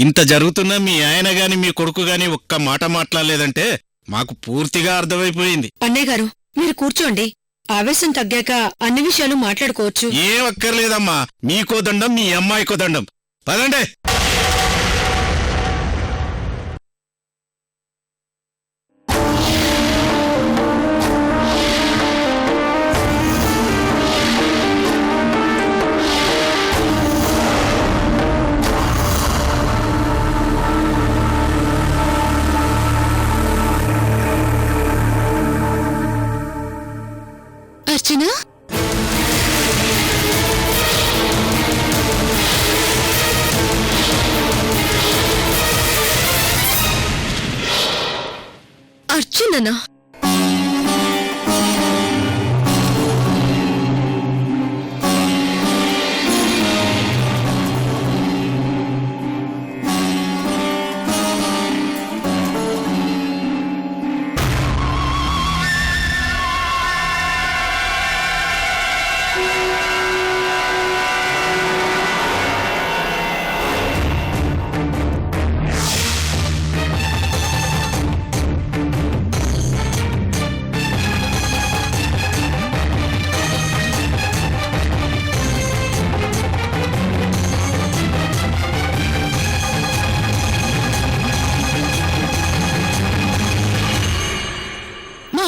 ఇంత జరుగుతున్నా మీ ఆయన గాని మీ కొడుకు గాని ఒక్క మాట మాట్లాడలేదంటే మాకు పూర్తిగా అర్థమైపోయింది. అన్నయ్య గారు, మీరు కూర్చోండి. ఆవేశం తగ్గాక అన్ని విషయాలు మాట్లాడుకోవచ్చు. ఏం అక్కర్లేదమ్మా. మీకో దండం, మీ అమ్మాయికో దండం. పదండే. అర్చన, అర్చననా?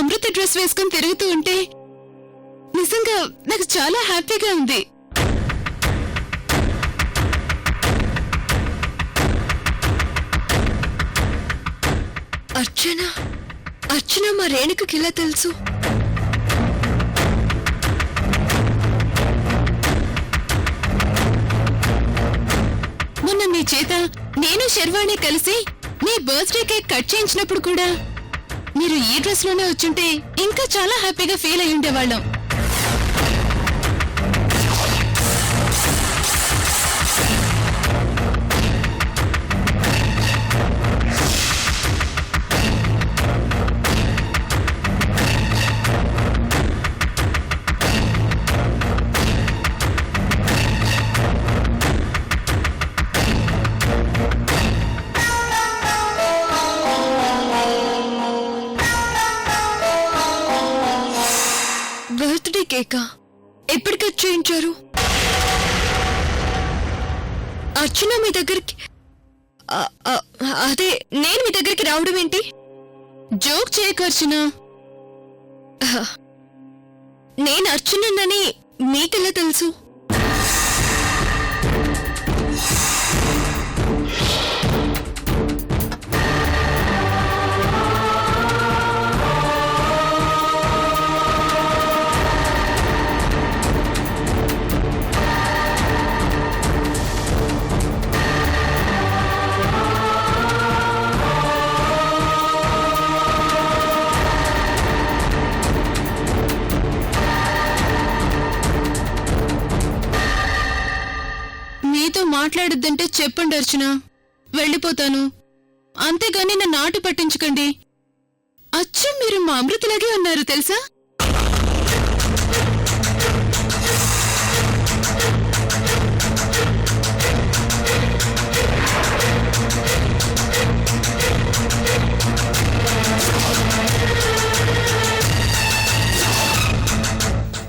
అమృత డ్రెస్ వేసుకుని తిరుగుతూ ఉంటే నిజంగా నాకు చాలా హ్యాపీగా ఉంది. అర్చన మా రేణుకకి ఇలా తెలుసు? మొన్న మీ చేత నేను శర్వాణి కలిసి మీ బర్త్డే కేక్ కట్ చేయించినప్పుడు కూడా మీరు ఈ డ్రెస్ లోనే వచ్చుంటే ఇంకా చాలా హ్యాపీగా ఫీల్ అయి ఉండేవాళ్ళం. బర్త్డే కేకా ఎప్పుడు కట్ చేయించారు? అర్చన మీ దగ్గరికి అదే నేను మీ దగ్గరికి రావడం ఏంటి? జోక్ చేయకు అర్చన. నేను అర్చనని మీకెలా తెలుసు? మీతో మాట్లాడొద్దంటే చెప్పండి అర్చన, వెళ్ళిపోతాను. అంతేగాని నన్ను ఆట పట్టించకండి. అచ్చం మీరు మా అమృతలాగే ఉన్నారు తెలుసా?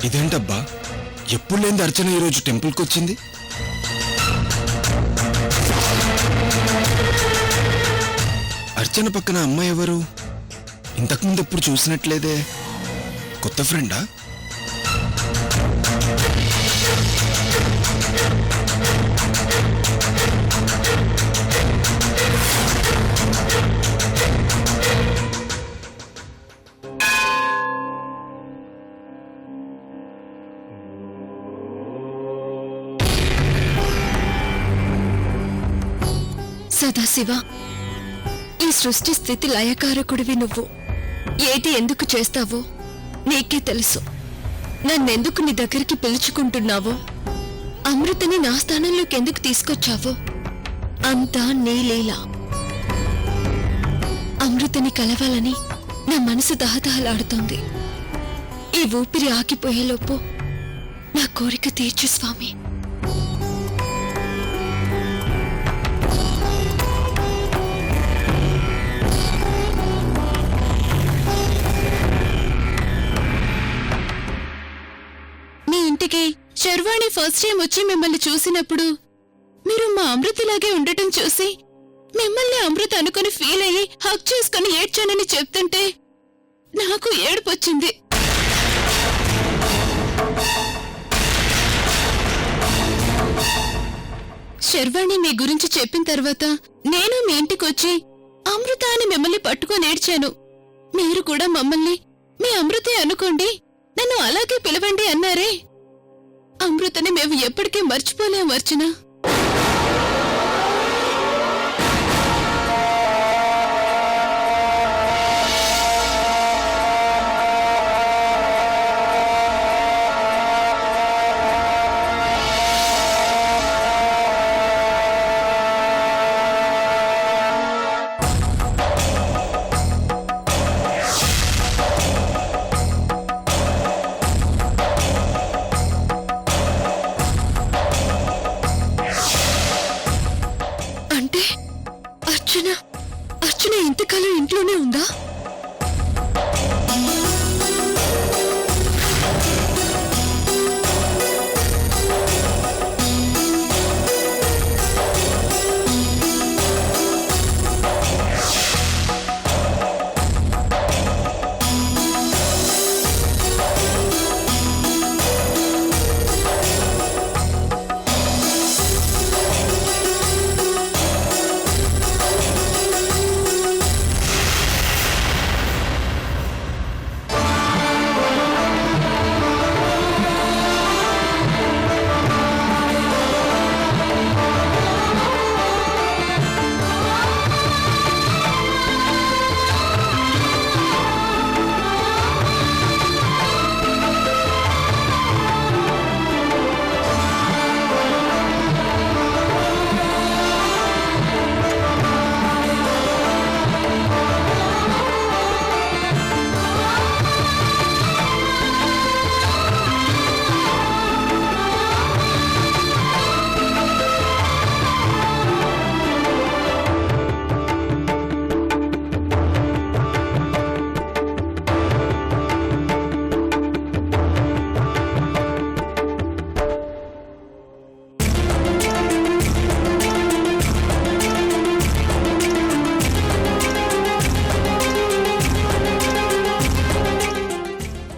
ఇదేంటబ్బా, ఎప్పుడు లేని అర్చన ఈరోజు టెంపుల్కి వచ్చింది? అర్చన పక్కన అమ్మాయి ఎవరు? ఇంతకుముందు ఎప్పుడు చూసినట్లేదే. కొత్త ఫ్రెండా? సదాశివ, ఈ సృష్టి స్థితి లయకారకుడివి నువ్వు. ఏది ఎందుకు చేస్తావో నీకే తెలుసు. నన్నెందుకు నీ దగ్గరికి పిలుచుకుంటున్నావో, అమృతని నా స్థానంలోకి ఎందుకు తీసుకొచ్చావో అంతా నీ లీల. అమృతని కలవాలని నా మనసు దహదహలాడుతోంది. ఈ ఊపిరి ఆగిపోయేలోపు నా కోరిక తీర్చు స్వామి. ఫస్ట్ టైం వచ్చి మిమ్మల్ని చూసినప్పుడు మీరు మా అమృతలాగే ఉండటం చూసి మిమ్మల్ని అమృత అనుకుని ఫీల్ అయ్యి హక్ చేసుకుని ఏడ్చానని చెప్తుంటే నాకు ఏడుపొచ్చింది. శర్వాణి మీ గురించి చెప్పిన తర్వాత నేను మీ ఇంటికొచ్చి అమృత అని మిమ్మల్ని పట్టుకొని ఏడ్చాను. మీరు కూడా మమ్మల్ని మీ అమృతే అనుకోండి, నన్ను అలాగే పిలవండి అన్నారే. అమృతని మేము ఎప్పటికీ మర్చిపోలేం అర్చన. అర్చన ఇంతకాలం ఇంట్లోనే ఉందా?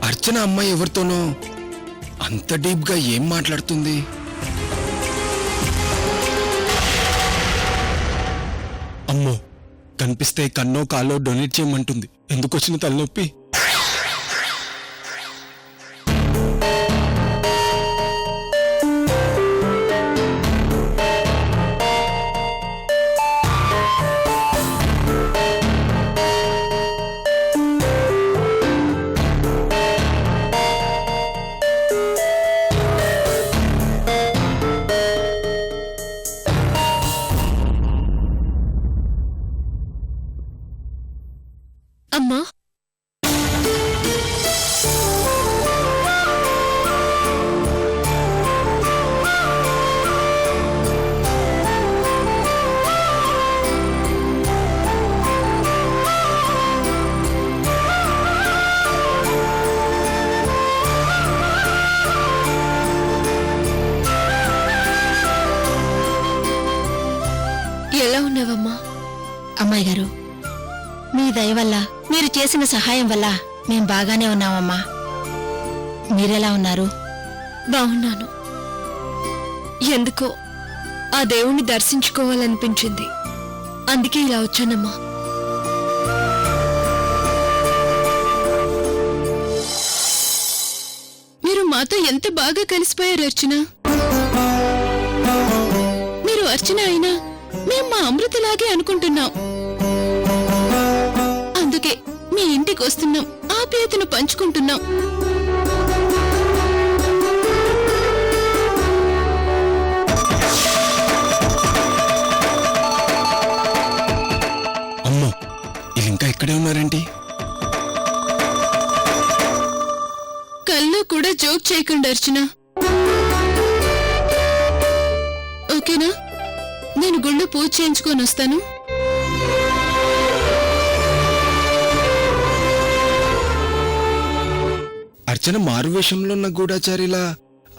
అర్చన అమ్మాయి ఎవరితోనో అంత డీప్ గా ఏం మాట్లాడుతుంది? అమ్మో, కనిపిస్తే కన్నో కాలో డొనేట్ చేయమంటుంది. ఎందుకొచ్చిన తలనొప్పి? అమ్మా, ఎలా ఉన్నావమ్మా? అమ్మాయి గారు, మీ దయ వల్ల, మీరు చేసిన సహాయం వల్ల మేం బాగానే ఉన్నామమ్మా. మీరెలా ఉన్నారు? బాగున్నాను. ఎందుకో ఆ దేవుణ్ణి దర్శించుకోవాలనిపించింది, అందుకే ఇలా వచ్చానమ్మా. మీరు మాతో ఎంత బాగా కలిసిపోయారు అర్చన. మీరు అర్చన అయినా మేం మా అమృతలాగే అనుకుంటున్నాం. అందుకే మీ ఇంటికి వస్తున్నాం, ఆప్యాయతను పంచుకుంటున్నాం. అమ్మో, వీళ్ళు ఇంకా ఇక్కడే ఉన్నారేంటి? కల్లో కూడా జోక్ చేయకుండా అర్చన, ఓకేనా? నేను గుళ్ళో పూజ చేయించుకొని వస్తాను. అర్చన మారువేషంలో ఉన్న గూఢాచారిలా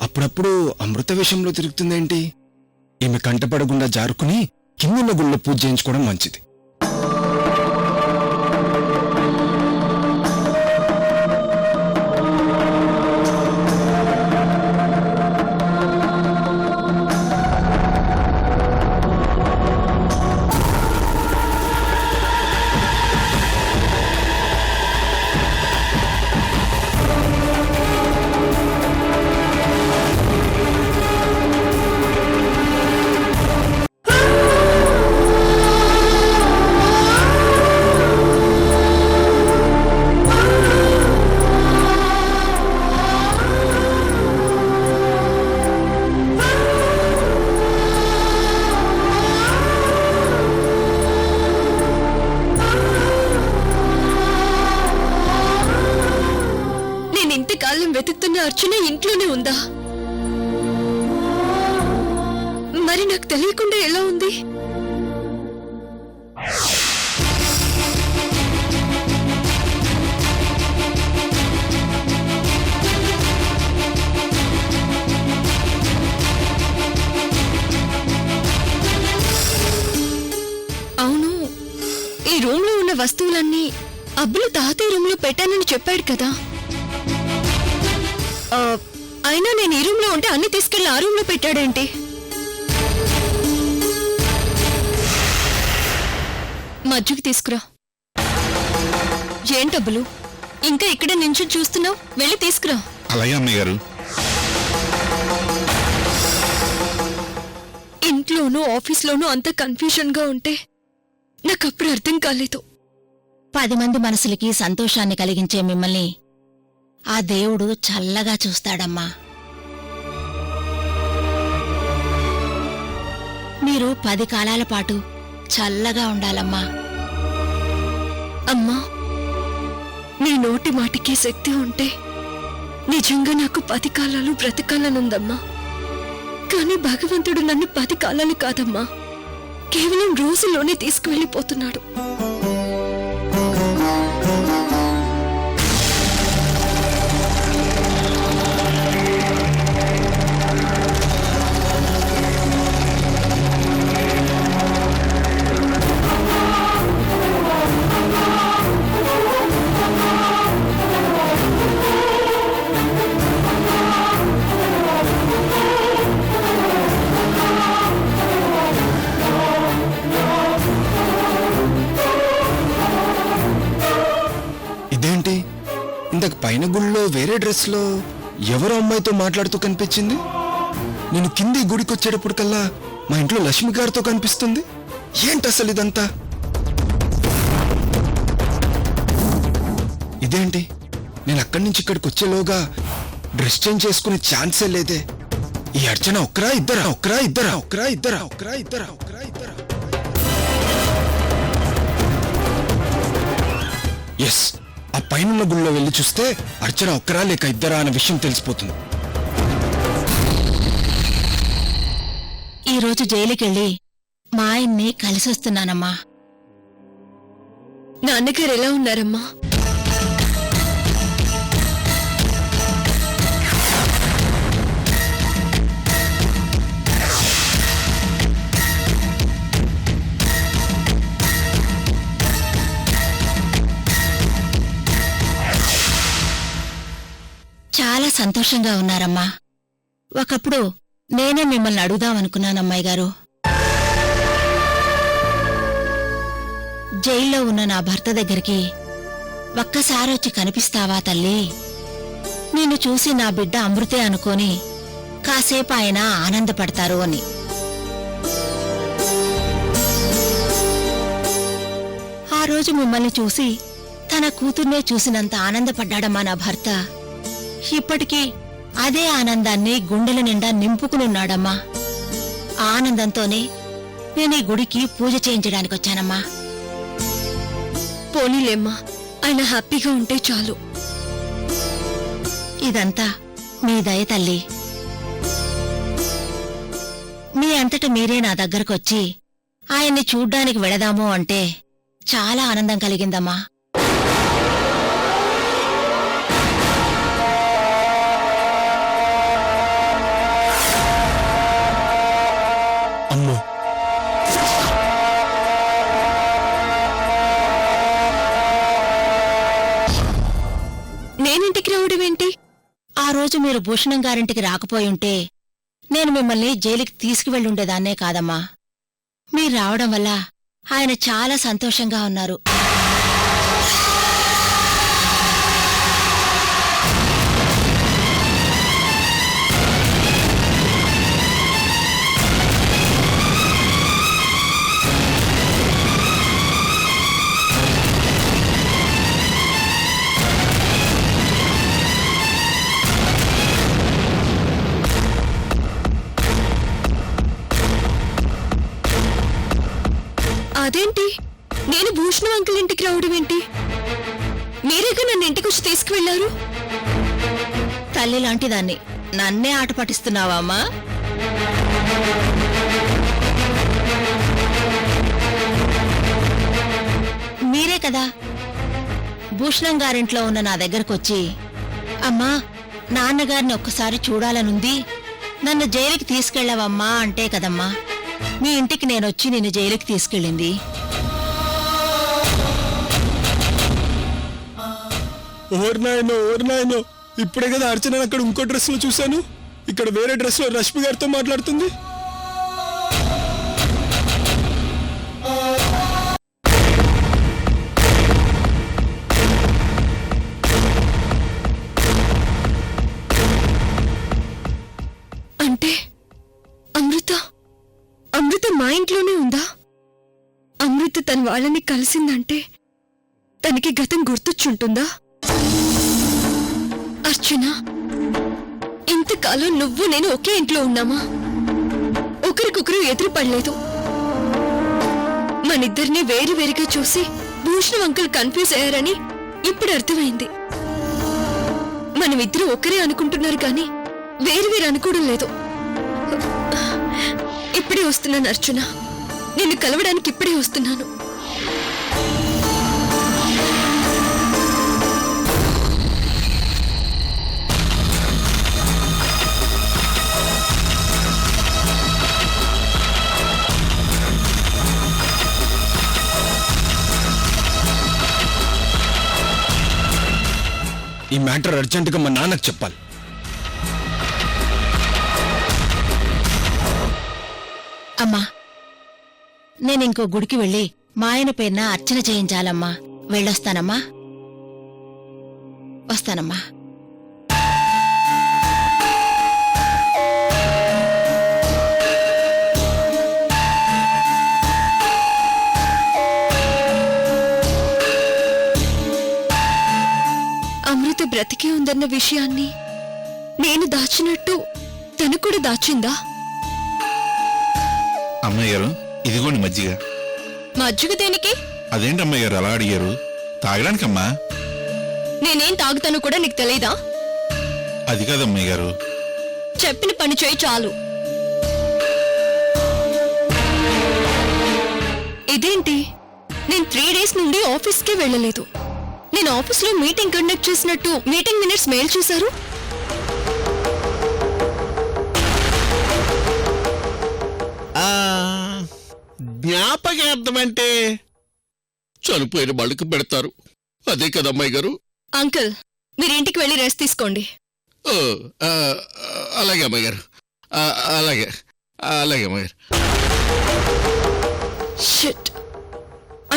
అప్పుడప్పుడు అమృత విషయంలో తిరుగుతుందేంటి? ఈమె కంటపడకుండా జారుకుని కిందున్న గుళ్ళో పూజ చేయించుకోవడం మంచిది. వెతుకుతున్న అర్చన ఇంట్లోనే ఉందా? మరి నాకు తెలియకుండా ఎలా ఉంది? అవును, ఈ రూమ్ లో ఉన్న వస్తువులన్నీ అబ్బులు తాతయ్య రూమ్ లో పెట్టానని చెప్పాడు కదా. అయినా నేను ఈ రూమ్ లో ఉంటే అన్ని తీసుకెళ్లి ఆ రూమ్ లో పెట్టాడేంటి? మజ్జిగ తీసుకురా. ఏంటబ్బులు ఇంకా ఇక్కడే నించుని చూస్తున్నావు? వెళ్ళి తీసుకురా. అలాగే అమ్మయ్య గారు. ఇంట్లోనూ ఆఫీస్లోనూ అంత కన్ఫ్యూజన్ గా ఉంటే నాకప్పుడు అర్థం కాలేదు. 10 మంది మనసులకి సంతోషాన్ని కలిగించే మిమ్మల్ని ఆ దేవుడు చల్లగా చూస్తాడమ్మా. మీరు 10 కాలాల పాటు చల్లగా ఉండాలమ్మా. అమ్మా, నీ నోటి మాటికే శక్తి ఉంటే నిజంగా నాకు 10 కాలాలు బ్రతకాలనుందమ్మా. కానీ భగవంతుడు నన్ను 10 కాలాలు కాదమ్మా, కేవలం రోజుల్లోనే తీసుకువెళ్ళిపోతున్నాడు. ఇంతకు పైన గుళ్ళో వేరే డ్రెస్ లో ఎవరో అమ్మాయితో మాట్లాడుతూ కనిపించింది. నేను కింది గుడికొచ్చేటప్పుడు కల్లా మా ఇంట్లో లక్ష్మి గారితో కనిపిస్తుంది. ఏంటి అసలు ఇదంతా? ఇదేంటి, నేను అక్కడి నుంచి ఇక్కడికి వచ్చేలోగా డ్రెస్ చేంజ్ చేసుకునే ఛాన్సే లేదే. ఈ అర్చన ఒక్కరా ఇద్దరా? ఎస్, ఆ పైనున్న గుళ్ళో వెళ్ళి చూస్తే అర్చన ఒక్కరా లేక ఇద్దరా అన్న విషయం తెలిసిపోతుంది. ఈరోజు జైలుకెళ్ళి మా ఆయన్ని కలిసొస్తున్నానమ్మా. నాన్నగారు ఎలా ఉన్నారమ్మా? చాలా సంతోషంగా ఉన్నారమ్మా. ఒకప్పుడు నేనే మిమ్మల్ని అడుగుదామనుకున్నానమ్మాయి గారు. జైల్లో ఉన్న నా భర్త దగ్గరికి ఒక్కసారొచ్చి కనిపిస్తావా తల్లి? నిన్ను చూసి నా బిడ్డ అమృతే అనుకోని కాసేపు ఆయన ఆనందపడతారు అని. ఆ రోజు మిమ్మల్ని చూసి తన కూతుర్నే చూసినంత ఆనందపడ్డాడమ్మా నా భర్త. ఇప్పటికీ అదే ఆనందాన్ని గుండెల నిండా నింపుకునున్నాడమ్మా. ఆ ఆనందంతోనే నేను ఈ గుడికి పూజ చేయించడానికొచ్చానమ్మా. పోనీలేమ్మా, ఆయన హ్యాపీగా ఉంటే చాలు. ఇదంతా మీ దయ తల్లి. మీ అంతట మీరే నా దగ్గరకొచ్చి ఆయన్ని చూడ్డానికి వెళదాము అంటే చాలా ఆనందం కలిగిందమ్మా. రోజు మీరు భూషణం గారింటికి రాకపోయుంటే నేను మిమ్మల్ని జైలుకి తీసుకువెళ్ళుండేదాన్నే కాదమ్మా. మీరు రావడం వల్ల ఆయన చాలా సంతోషంగా ఉన్నారు. అదేంటి, నేను భూషణం అంకుల్ ఇంటికి రావడం ఏంటి? మీరేగా నన్ను ఇంటికొచ్చి తీసుకువెళ్లారు. తల్లి లాంటిదాన్ని నన్నే ఆట పట్టిస్తున్నావా అమ్మా? మీరే కదా భూషణం గారింట్లో ఉన్న నా దగ్గరకొచ్చి, అమ్మా నాన్నగారిని ఒక్కసారి చూడాలనుంది, నన్ను జైలుకి తీసుకెళ్ళవమ్మా అంటే కదమ్మా మీ ఇంటికి నేనొచ్చి నిన్ను జైలుకి తీసుకెళ్ళింది. ఓర్నాయనో ఇప్పుడే కదా అర్చన అక్కడ ఇంకో డ్రెస్ లో చూశాను, ఇక్కడ వేరే డ్రెస్ లో రష్మి గారితో మాట్లాడుతుంది. అంటే అమృత మా ఇంట్లోనే ఉందా? అమృత తన వాళ్ళని కలిసిందంటే తనకి గతం గుర్తొచ్చుంటుందా? అర్చన, ఇంతకాలం నువ్వు నేను ఒకే ఇంట్లో ఉన్నామా? ఒకరికొకరు ఎదురు పడలేదు. మనిద్దరిని వేరువేరుగా చూసి భూషణం అంకుల్ కన్ఫ్యూజ్ అయ్యారని ఇప్పుడు అర్థమైంది. మనమిద్దరు ఒకరే అనుకుంటున్నారు కానీ వేరువేరు అనుకోవడం లేదు. ఇప్పుడే వస్తున్నాను అర్చన, నిన్ను కలవడానికి ఇప్పుడే వస్తున్నాను. ఈ మ్యాటర్ అర్జెంటుగా మా నాన్నకు చెప్పాలి. అమ్మా నేనింకో గుడికి వెళ్ళి మా ఆయన పేరున అర్చన చేయించాలమ్మా. వెళ్ళొస్తానమ్మా. వస్తానమ్మా. అమృత బ్రతికే ఉందన్న విషయాన్ని నేను దాచినట్టు తను కూడా దాచిందా? అమ్మాయి గారు, ఇదిగోండి మజ్జిగ. మజ్జిగ దేనికి? అదేంటి అమ్మాయి గారు అలా అడిగారు? తాగడానికమ్మా. నేనేం తాగుతానో కూడా నీకు తెలీదా? అది కాదమ్మాయి గారు. చెప్పిన పని చేయి చాలు. ఇదేంటి, నేను 3 days నుండి ఆఫీస్కే వెళ్ళలేదు. నేను ఆఫీస్లో మీటింగ్ కండక్ట్ చేసినట్టు మీటింగ్ మినిట్స్ మెయిల్ చేశారు. జ్ఞాపకార్థం అంటే చనిపోయిన వాళ్ళకి పెడతారు, అదే కదమ్మాయి గారు. అంకుల్, మీరు ఇంటికి వెళ్ళి రెస్ట్ తీసుకోండి. ఓ, అలాగే అమ్మాయి గారు, అలాగే అలాగే అమ్మాయి గారు. షిట్.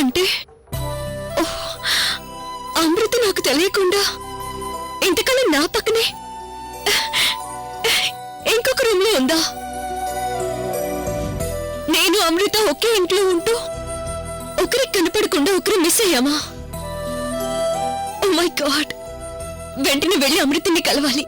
అంటే ఓహ్, అమృత నాకు తెలియకుండా ఇంతకాలం నా పక్కనే ఇంకొక రూమ్ లో ఉందా? నేను అమృత ఒకే ఇంట్లో ఉంటూ ఒకరికి కనపడకుండా ఒకరు మిస్ అయ్యామా? ఓ మై గాడ్, వెంటనే వెళ్ళి అమృతని కలవాలి.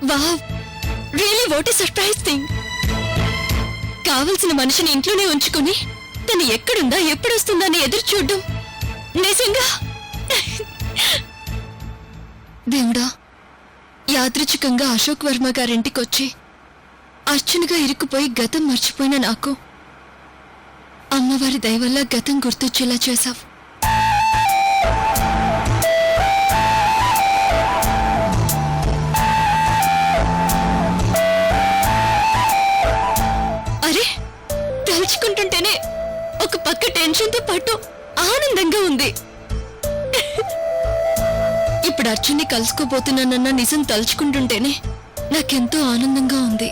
Wow, really what a surprise thing. కావలసిన మనిషిని ఇంట్లోనే ఉంచుకుని తను ఎక్కడుందా ఎప్పుడొస్తుందా అని ఎదురు చూడ్డం నిజంగా దేవుడా, యాదృచ్ఛికంగా అశోక్ వర్మ గారింటికొచ్చి అర్చనగా ఇరుక్కుపోయి గతం మర్చిపోయిన నాకు అమ్మవారి దయ వల్ల గతం గుర్తొచ్చేలా చేశావు. అరే, తలుచుకుంటుంటేనే ఒక పక్క టెన్షన్తో పాటు ఆనందంగా ఉంది. ఇప్పుడు అర్జున్ని కలుసుకోబోతున్నానన్న నిజం తలుచుకుంటుంటేనే నాకెంతో ఆనందంగా ఉంది.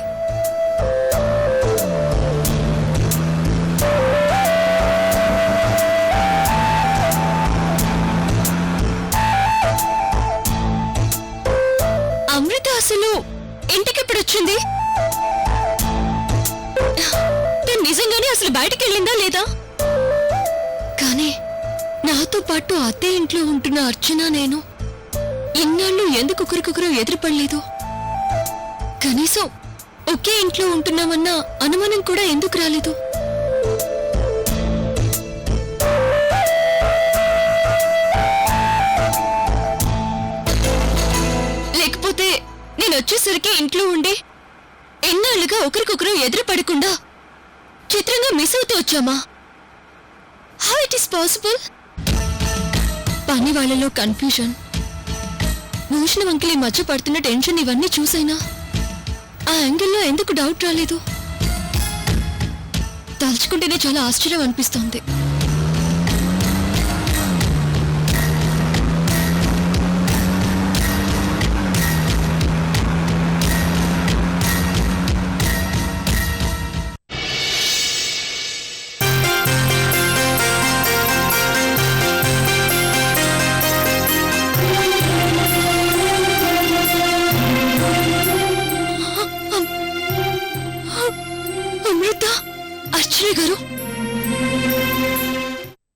అమృత అసలు ఇంటికెప్పుడు వచ్చింది? తను నిజంగానే అసలు బయటికి వెళ్ళిందా లేదా? కానీ నాతో పాటు అత్తే ఇంట్లో ఉంటున్న అర్చన నేను ఇన్నాళ్ళు ఎందుకు ఒకరికొకరు ఎదురుపడలేదు? కనీసం ఒకే ఇంట్లో ఉంటున్నామన్న అనుమానం కూడా ఎందుకు రాలేదు? లేకపోతే నేను వచ్చేసరికి ఇంట్లో ఉండి ఎన్నాళ్ళుగా ఒకరికొకరు ఎదురుపడకుండా చిత్రంగా మిస్ అవుతూ వచ్చామా? How it is possible? పని వాళ్ళలో కన్ఫ్యూజన్, భూషణ వంకలి మధ్య పడుతున్న టెన్షన్ ఇవన్నీ చూసైనా ఆ యాంగిల్లో ఎందుకు డౌట్ రాలేదు? తలుచుకుంటేనే చాలా ఆశ్చర్యం అనిపిస్తోంది.